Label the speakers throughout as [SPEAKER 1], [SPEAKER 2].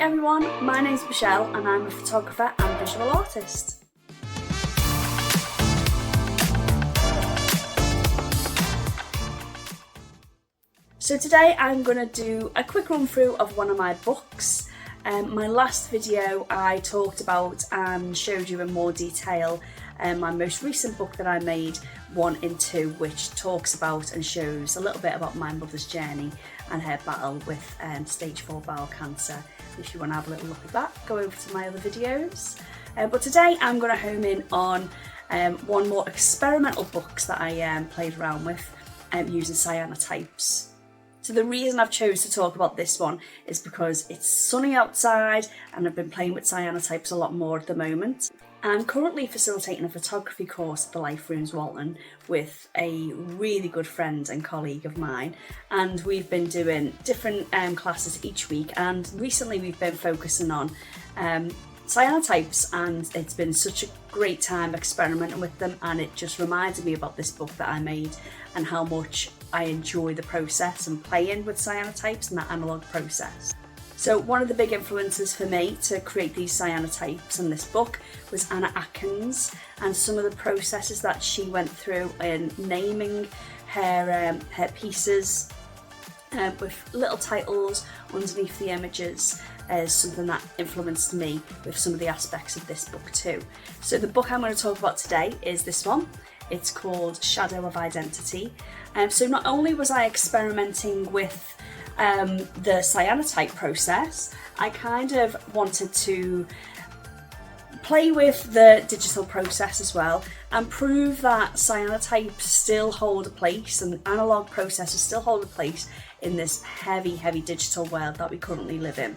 [SPEAKER 1] everyone, my name's Michelle and I'm a photographer and visual artist. So today I'm going to do a quick run through of one of my books. My last video I talked about and showed you in more detail my most recent book that I made, 1 and 2, which talks about and shows a little bit about my mother's journey and her battle with stage 4 bowel cancer. If you want to have a little look at that, go over to my other videos. But today I'm going to home in on one more experimental books that I played around with using cyanotypes. So the reason I've chosen to talk about this one is because it's sunny outside and I've been playing with cyanotypes a lot more at the moment. I'm currently facilitating a photography course at the Life Rooms Walton with a really good friend and colleague of mine, and we've been doing different classes each week, and recently we've been focusing on cyanotypes, and it's been such a great time experimenting with them, and it just reminded me about this book that I made and how much I enjoy the process and playing with cyanotypes and that analogue process. So one of the big influences for me to create these cyanotypes in this book was Anna Atkins, and some of the processes that she went through in naming her pieces with little titles underneath the images is something that influenced me with some of the aspects of this book too. So the book I'm going to talk about today is this one. It's called Shadow of Identity. So not only was I experimenting with the cyanotype process, I kind of wanted to play with the digital process as well and prove that cyanotypes still hold a place and analogue processes still hold a place in this heavy digital world that we currently live in.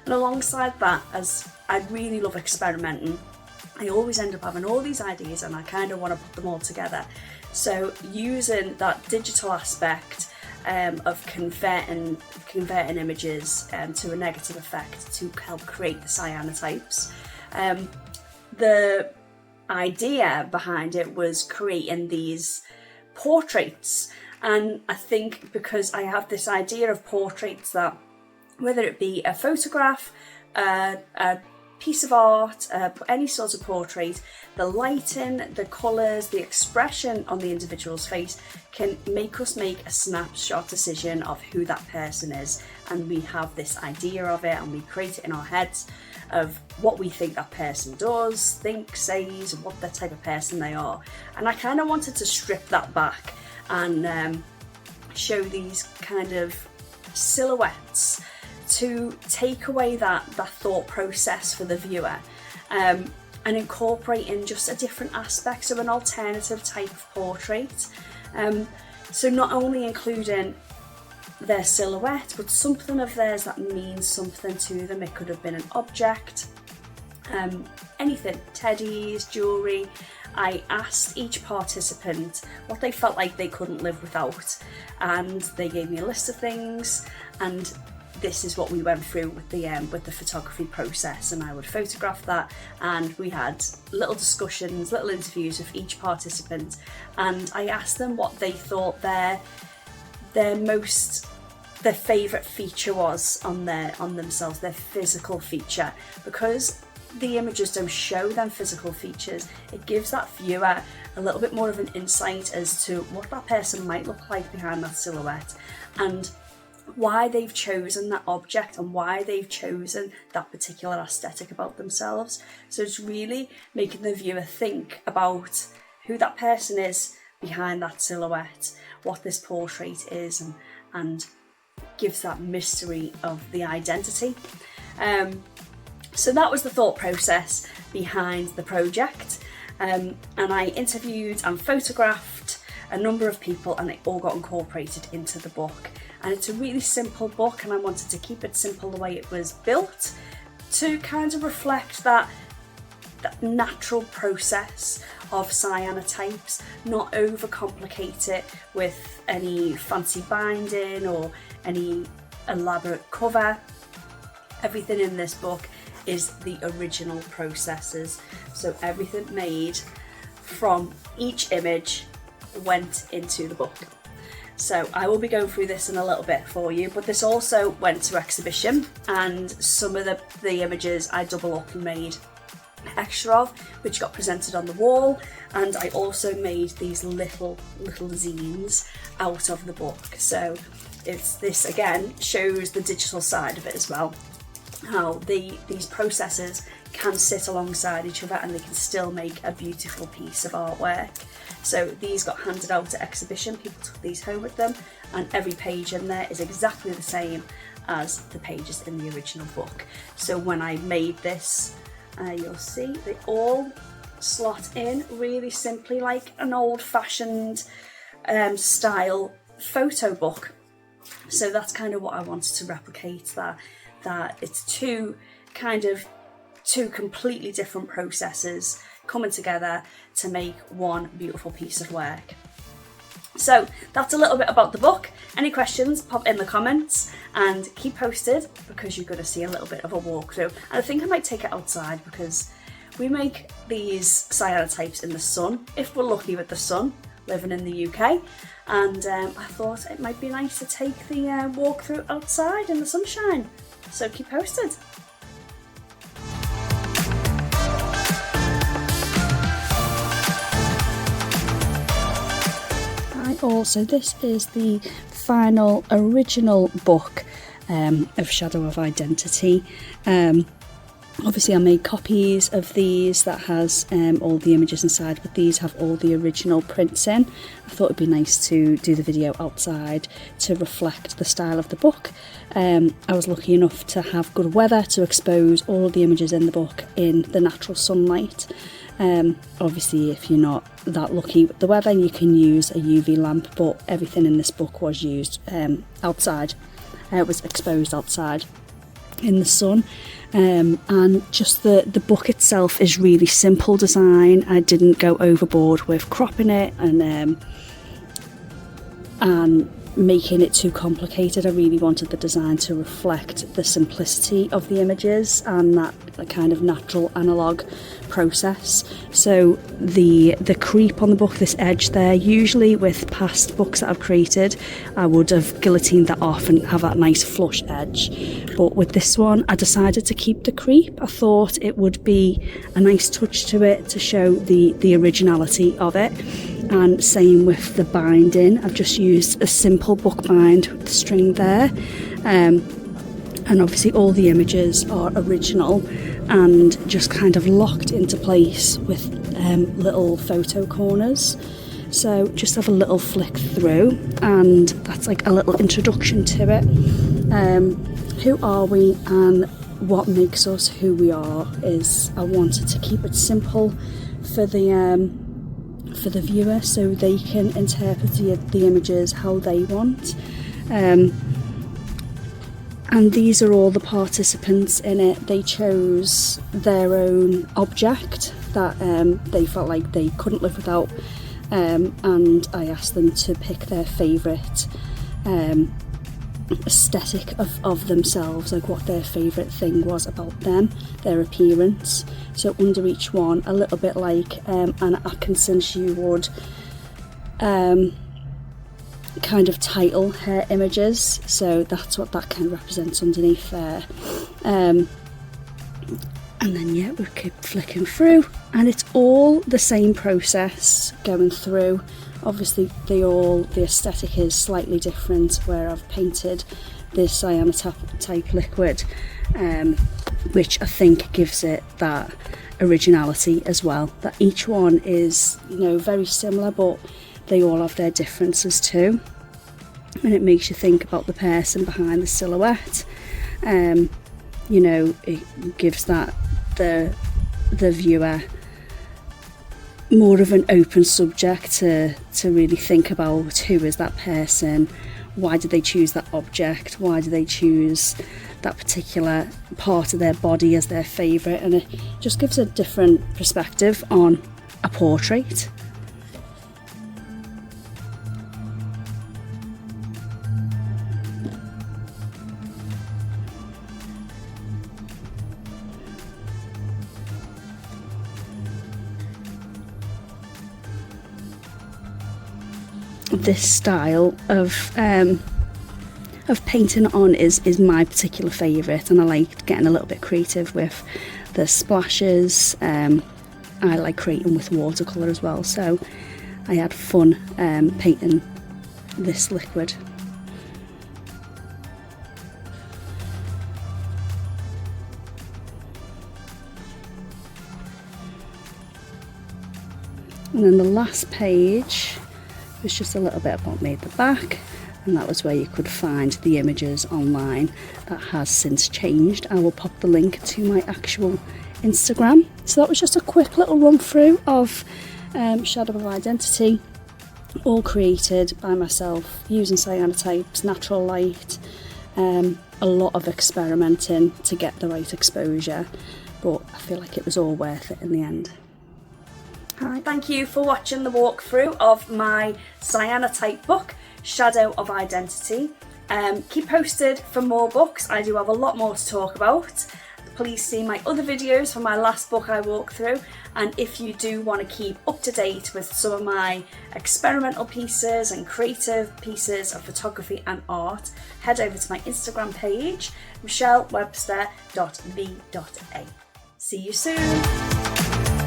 [SPEAKER 1] And alongside that, as I really love experimenting, I always end up having all these ideas and I kind of want to put them all together. So using that digital aspect of converting images to a negative effect to help create the cyanotypes. The idea behind it was creating these portraits, and I think because I have this idea of portraits that whether it be a photograph, a piece of art, any sort of portrait, the lighting, the colours, the expression on the individual's face can make us make a snapshot decision of who that person is, and we have this idea of it and we create it in our heads of what we think that person does, thinks, says, and what the type of person they are. And I kind of wanted to strip that back and show these kind of silhouettes to take away that thought process for the viewer and incorporate in just a different aspect, so an alternative type of portrait. So not only including their silhouette, but something of theirs that means something to them. It could have been an object, anything, teddies, jewellery. I asked each participant what they felt like they couldn't live without, and they gave me a list of things, and this is what we went through with the photography process, and I would photograph that, and we had little discussions, little interviews with each participant, and I asked them what they thought their favourite feature was on themselves, their physical feature, because the images don't show them physical features. It gives that viewer a little bit more of an insight as to what that person might look like behind that silhouette, and why they've chosen that object and why they've chosen that particular aesthetic about themselves. So it's really making the viewer think about who that person is behind that silhouette, what this portrait is, and gives that mystery of the identity. So that was the thought process behind the project, and I interviewed and photographed a number of people, and it all got incorporated into the book. And it's a really simple book, and I wanted to keep it simple the way it was built to kind of reflect that natural process of cyanotypes, not overcomplicate it with any fancy binding or any elaborate cover. Everything in this book is the original processes, so everything made from each image went into the book. So I will be going through this in a little bit for you, but this also went to exhibition, and some of the images I double up and made extra of, which got presented on the wall. And I also made these little zines out of the book. So this again shows the digital side of it as well, how these processes can sit alongside each other and they can still make a beautiful piece of artwork. So these got handed out at exhibition, people took these home with them, and every page in there is exactly the same as the pages in the original book. So when I made this, you'll see they all slot in really simply, like an old-fashioned style photo book. So that's kind of what I wanted to replicate, that it's two completely different processes coming together to make one beautiful piece of work. So that's a little bit about the book. Any questions, pop in the comments and keep posted, because you're going to see a little bit of a walkthrough. And I think I might take it outside, because we make these cyanotypes in the sun, if we're lucky with the sun, living in the UK. And I thought it might be nice to take the walkthrough outside in the sunshine. So keep posted. Also, this is the final original book of Shadow of Identity. Obviously I made copies of these that has all the images inside, but these have all the original prints in. I thought it'd be nice to do the video outside to reflect the style of the book. I was lucky enough to have good weather to expose all the images in the book in the natural sunlight. Obviously if you're not that lucky with the weather, you can use a UV lamp, but everything in this book was used outside. It was exposed outside in the sun. And just the book itself is really simple design. I didn't go overboard with cropping it and making it too complicated. I really wanted the design to reflect the simplicity of the images and that kind of natural analogue process. So the creep on the book, this edge there, usually with past books that I've created, I would have guillotined that off and have that nice flush edge. But with this one, I decided to keep the creep. I thought it would be a nice touch to it to show the originality of it. And same with the binding. I've just used a simple book bind with the string there. And obviously all the images are original and just kind of locked into place with little photo corners. So just have a little flick through, and that's like a little introduction to it. Who are we and what makes us who we are is I wanted to keep it simple for the viewer, so they can interpret the images how they want. And these are all the participants in it. They chose their own object that they felt like they couldn't live without, and I asked them to pick their favourite aesthetic of themselves, like what their favourite thing was about them, their appearance. So under each one, a little bit like Anna Atkinson, she would kind of title her images, so that's what that kind of represents underneath there. And then yeah, we keep flicking through, and it's all the same process going through. Obviously the aesthetic is slightly different, where I've painted this cyanotype liquid, which I think gives it that originality as well, that each one is, you know, very similar, but they all have their differences too, and it makes you think about the person behind the silhouette. You know, it gives that the viewer more of an open subject to really think about who is that person, why did they choose that object, why do they choose that particular part of their body as their favourite, and it just gives a different perspective on a portrait. this style of painting on is my particular favourite, and I like getting a little bit creative with the splashes. I like creating with watercolour as well, so I had fun painting this liquid. And then the last page was just a little bit about me at the back, and that was where you could find the images online. That has since changed. I will pop the link to my actual Instagram. So that was just a quick little run through of Shadow of Identity, all created by myself using cyanotypes, natural light, a lot of experimenting to get the right exposure, but I feel like it was all worth it in the end. Hi. Thank you for watching the walkthrough of my cyanotype book, Shadow of Identity. Keep posted for more books. I do have a lot more to talk about. Please see my other videos from my last book I walked through, and if you do want to keep up to date with some of my experimental pieces and creative pieces of photography and art, head over to my Instagram page, michellewebster.v.a. See you soon!